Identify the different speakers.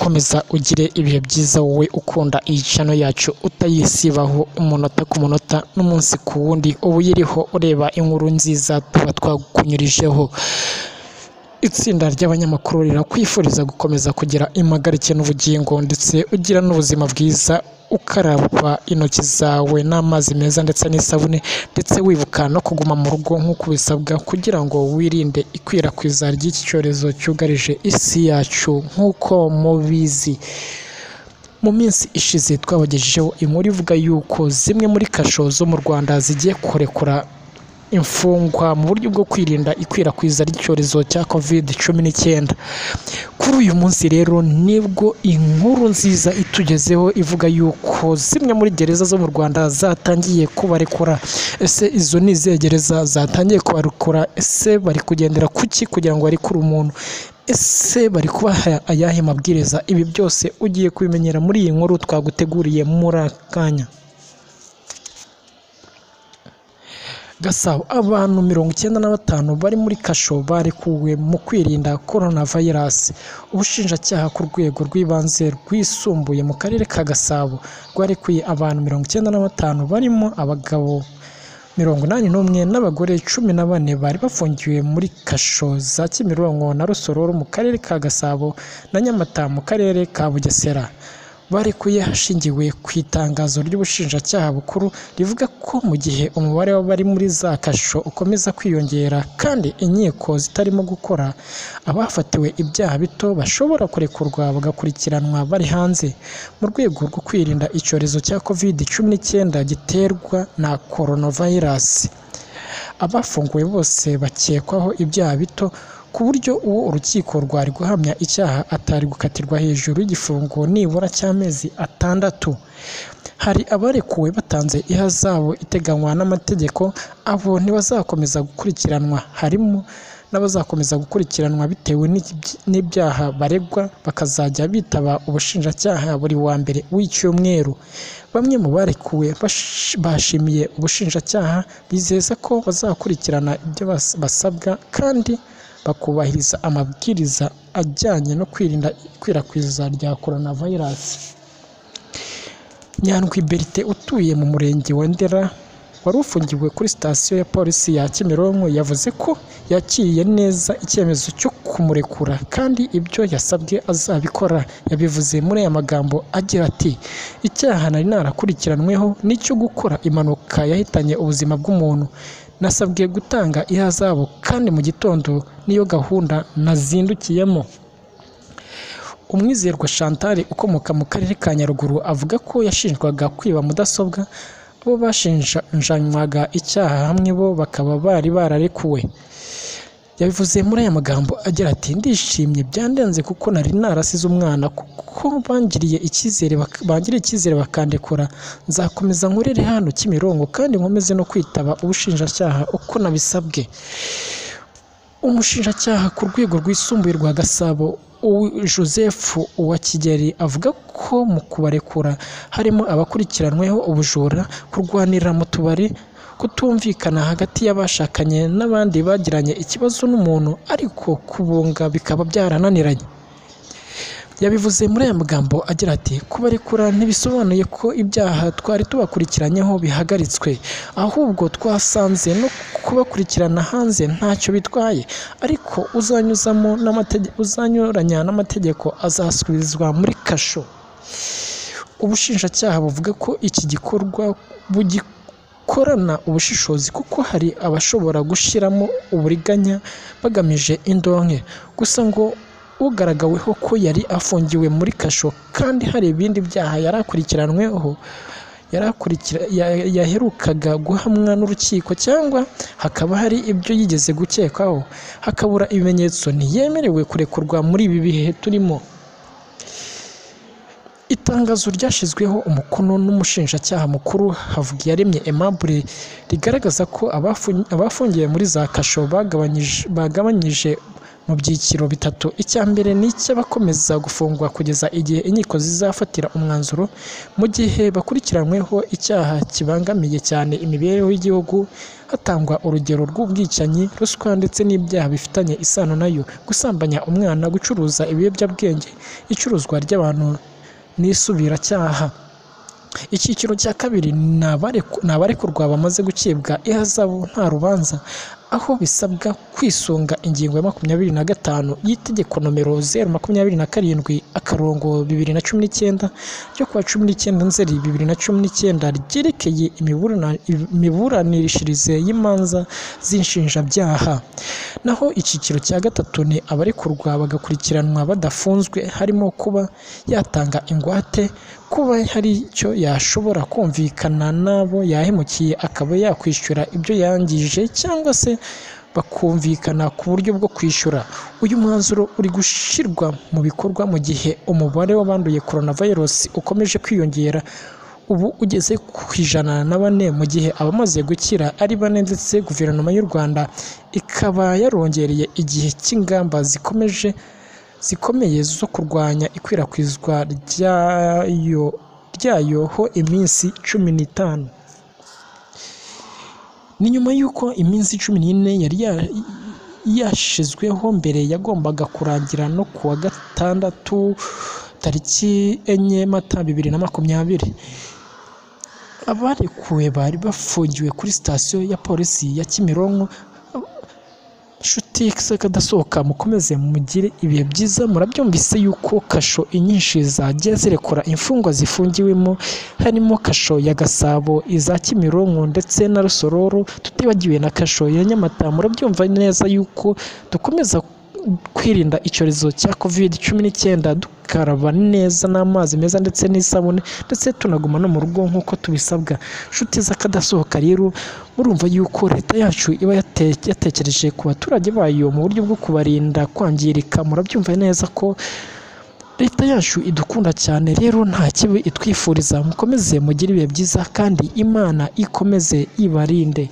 Speaker 1: komeza ugire ibihe byiza wowe ukunda iyi channel yacu utayisibaho umunota ku munota n'umunsi ku wundi ubu uyiriho ureba inkuru nziza tuba twakunyurijeho. Itsinda ry'abanyamakuru rirakwifuriza gukomeza kugira impagarike n'ubugingo ndetse ugira n'ubuzima bwiza, ukaraba intoki zawe n'amazi meza ndetse n'isabune, ndetse wibuka no kuguma mu rugo nk'uko bisabwa kugira ngo wirinde ikwirakwiza ry'iki cyorezo cyugarije isi yacu. Nk'uko mubizi, mu minsi ishize twabagejejeho inkuru ivuga yuko zimwe muri kasho zo mu Rwanda zigiye kurekura imfungwa mu buryo bwo kwirinda ikwirakwiza ry'icyorezo cya COVID-19. Kuri uyu munsi rero nibwo inkuru nziza itugezeho ivuga yuko zimwe muri gereza zo mu Rwanda zatangiye kubarekura. Ese izo ni izihe gereza zatangiye kubarekura? Ese bari kugendera kuki kugira ngo barekure umuntu? Ese bari kubaha ayahe mabwiriza? Ibi byose ugiye kubimenyera muri iyi nkuru twaguteguriye muri akanya. Gasabo, abantu 95 bari muri kasho barekuwe mu kwirinda coronavirus. Ubushinjacyaha ku rwego rw'ibanze rwisumbuye mu karere ka Gasabo rwarekuye abantu 95 barimo abagabo 81 n'abagore 14 bari bafungiwe muri kasho za Kimironko na Rusororo mu karere ka Gasabo na Nyamata mu karere ka Bugesera. Barekuye hashingiwe ku itangazo ry'ubushinjacyaha bukuru rivuga ko mu gihe umubare w'abari muri za kasho ukomeza kwiyongera kandi inkiko zitarimo gukora, abafatiwe ibyaha bito bashobora kurekurwa bagakurikiranwa bari hanze mu rwego rwo kwirinda icyorezo cya COVID-19 giterwa na coronavirus. Abafunguwe bose bakekwaho ibyaha bito ku buryo uwo urukiko rwari guhamya icyaha atari gukatirwa hejuru y'igifungo nibura cy'amezi 6. Hari abarekuwe batanze ihazabu iteganywa n'amategeko, abo ntibazakomeza gukurikiranwa. Harimo n'abazakomeza gukurikiranwa bitewe n'ibyaha baregwa, bakazajya bitaba ubushinjacyaha buri wa mbere w'icyumweru. Bamwe mu barekuwe bashimiye ubushinjacyaha, bizeza ko bazakurikirana ibyo basabwa kandi bakubahiriza amabwiriza ajyanye no kwirinda ikwirakwiza rya coronavirus. Nyandwi Bertin utuye mu murenge wa Ndera wari ufungiwe kuri sitasiyo ya polisi ya Kimironko yavuze ko yakiriye neza icyemezo cyo kumurekura kandi ibyo yasabwe azabikora. Yabivuze muri aya magambo agira ati: "Icyaha nari narakurikiranweho n'icyo gukora impanuka yahitanye ubuzima bw'umuntu. Nasabwe gutanga ihazabu kandi mu gitondo niyo gahunda nazindukiyemo." Umwizerwa Chantal ukomoka mu karere ka Nyaruguru avuga ko yashinjwaga kwiba mudasobwa. Bo bashinjanywaga icyaha hamwe bo bakaba bari bararekuwe. Yabivuze muri aya magambo agira ati: "Ndishimye byandenze kuko nari narasize umwana, kuko bangiriye icyizere bakandekura. Nzakomeza nkorere hano Kimironko kandi nkomeze no kwitaba ubushinjacyaha uko nabisabwe." Umushinjacyaha ku rwego rwisumbuye rwa Gasabo Joseph Uwakigeli avuga ko mu kubarekura harimo abakurikiranweho ubujura, kurwanira mu tubari, kutumvikana hagati y'abashakanye n'abandi bagiranye ikibazo n'umuntu ariko kubunga bikaba byarananiranye. Yabivuze muri aya magambo agira ati: "Kubarekura ntibisobanuye ko ibyaha twari tubakurikiranyeho bihagaritswe, ahubwo twasanze no kubakurikirana hanze ntacyo bitwaye, ariko uzanyuranya n'amategeko azasubizwa muri kasho." Ubushinjacyaha buvuga ko iki gikorwa bugikorana ubushishozi kuko hari abashobora gushyiramo uburiganya bagamije indonke. Gusa ngo ugaragaweho ko yari afungiwe muri kasho kandi hari ibindi byaha yarakurikiranweho yaherukaga guhamwa n'urukiko, cyangwa hakaba hari ibyo yigeze gukekwaho hakabura ibimenyetso, ntiyemerewe kurekurwa muri ibi bihe turimo. Itangazo ryashyizweho umukono n'umushinjacyaha mukuru Havugiyaremye Aimable rigaragaza ko abafungiwe muri za kasho bagabanyije mu byiciro bitatu. Icya mbere ni icy'abakomeza gufungwa kugeza igihe inkiko zizafatira umwanzuro mu gihe bakurikiranyweho icyaha kibangamiye cyane imibereho y'igihugu, hatangwa urugero rw'ubwicanyi, ruswa ndetse n'ibyaha bifitanye isano nayo, gusambanya umwana, gucuruza ibiyobyabwenge, icuruzwa ry'abantu n'isubiracyaha. Icyiciro cya kabiri ni abarekurwa bamaze gucibwa ihazabu nta rubanza, aho bisabwa kwisunga ingingo ya 25 y'itegeko nomero 027/2019 ryo kuwa 19 Nzeri 2019 ryerekeye imiburanishirize y'imanza z'inshinjabyaha. Naho icyiciro cya gatatu ni abarekurwa bagakurikiranwa badafunzwe, harimo kuba yatanga ingwate, kuba hari icyo yashobora kumvikana n'abo yahemukiye akaba yakwishyura ibyo yangije, cyangwa se bakumvikana ku buryo bwo kwishyura. Uyu mwanzuro uri gushyirwa mu bikorwa mu gihe umubare w'abanduye coronavirus ukomeje kwiyongera, ubu ugeze ku 104, mu gihe abamaze gukira ari 4, ndetse guverinoma y'u Rwanda ikaba yarongereye igihe cy'ingamba zikomeye zo kurwanya ikwirakwizwa ryayo ho iminsi 15. Ni nyuma y'uko iminsi 14 yari yashizweho mbere yagombaga kurangira no kuwa gatandatu tariki 4 Mata 2020. Abarekuwe bari bafungiwe kuri sitasiyo ya polisi ya Kimironko. Nshuti kadasohoka, mukomeze mugire ibihe byiza. Murabyumvise yuko kasho inyinshi zagiye zirekura imfungwa zifungiwemo, harimo kasho ya Gasabo, iza Kimironko ndetse na Rusororo, tutibagiwe na kasho ya Nyamata. Murabyumva neza yuko dukomeza kwirinda icyorezo cya COVID-19 dukaraba neza n'amazi meza ndetse n'isabune, ndetse tunaguma no mu rugo nk'uko tubisabwa. Nshuti z'akadasohoka rero, murumva yuko leta yacu iba yatekereje ku baturage bayo mu buryo bwo kubarinda kwangirika. Murabyumva neza ko leta yacu idukunda cyane, rero nta kibi itwifuriza. Mukomeze mugire ibihe byiza kandi Imana ikomeze ibarinde.